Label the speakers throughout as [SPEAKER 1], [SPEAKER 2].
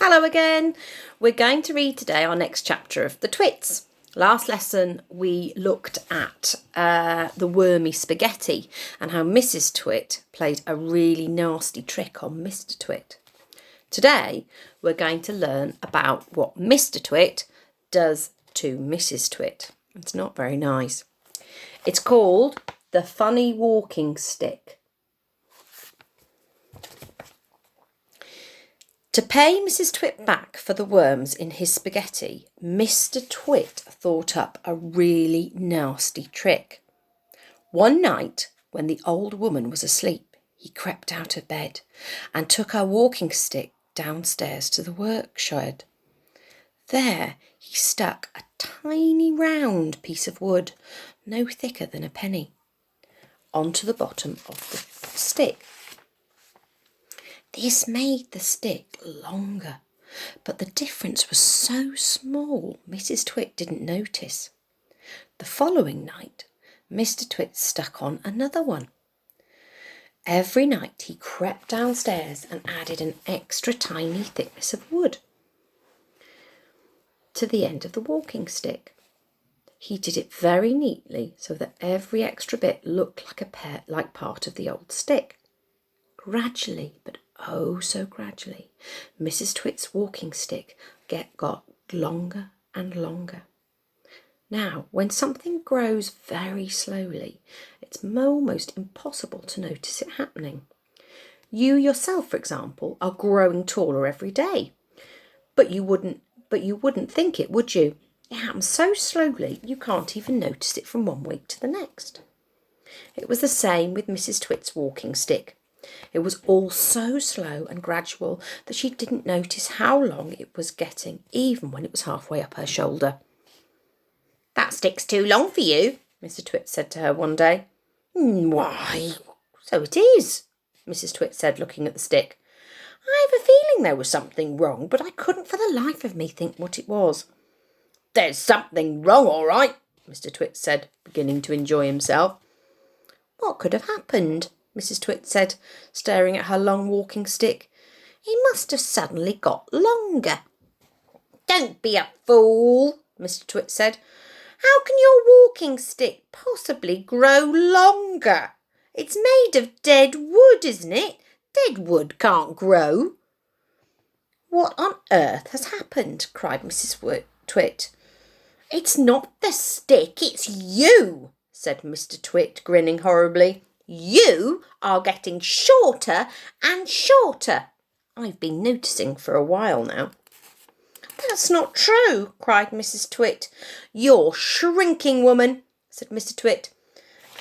[SPEAKER 1] Hello again. We're going to read today our next chapter of the Twits. Last lesson we looked at the wormy spaghetti and how Mrs. Twit played a really nasty trick on Mr. Twit. Today we're going to learn about what Mr. Twit does to Mrs. Twit. It's not very nice. It's called the funny walking stick. To pay Mrs. Twit back for the worms in his spaghetti, Mr. Twit thought up a really nasty trick. One night, when the old woman was asleep, he crept out of bed and took her walking stick downstairs to the workshed. There he stuck a tiny round piece of wood, no thicker than a penny, onto the bottom of the stick. This made the stick longer, but the difference was so small Mrs. Twit didn't notice. The following night, Mr. Twit stuck on another one. Every night he crept downstairs and added an extra tiny thickness of wood to the end of the walking stick. He did it very neatly so that every extra bit looked like part of the old stick. Gradually, but oh so gradually, Mrs. Twit's walking stick got longer and longer. Now, when something grows very slowly, it's almost impossible to notice it happening. You yourself, for example, are growing taller every day, but you wouldn't think it, would you? It happens so slowly you can't even notice it from one week to the next. It was the same with Mrs. Twit's walking stick. It was all so slow and gradual that she didn't notice how long it was getting, even when it was halfway up her shoulder. "That stick's too long for you," Mr. Twit said to her one day. "Why, so it is," Mrs. Twit said, looking at the stick. "I have a feeling there was something wrong, but I couldn't for the life of me think what it was." "There's something wrong, all right," Mr. Twit said, beginning to enjoy himself. "What could have happened?" Mrs. Twit said, staring at her long walking stick. "It must have suddenly got longer." "Don't be a fool," Mr. Twit said. "How can your walking stick possibly grow longer? It's made of dead wood, isn't it? Dead wood can't grow." "What on earth has happened?" cried Mrs. Twit. "It's not the stick, it's you," said Mr. Twit, grinning horribly. "You are getting shorter and shorter. I've been noticing for a while now." "That's not true," cried Mrs. Twit. "You're shrinking, woman," said Mr. Twit.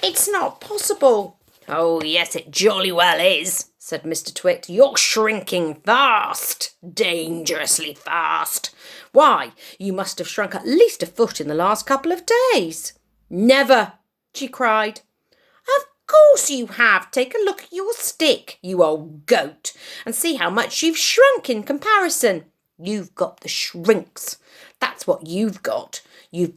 [SPEAKER 1] "It's not possible." "Oh, yes, it jolly well is," said Mr. Twit. "You're shrinking fast, dangerously fast. Why, you must have shrunk at least a foot in the last couple of days." "Never," she cried. "Of course you have. Take a look at your stick, you old goat, and see how much you've shrunk in comparison. You've got the shrinks. That's what you've got. You've got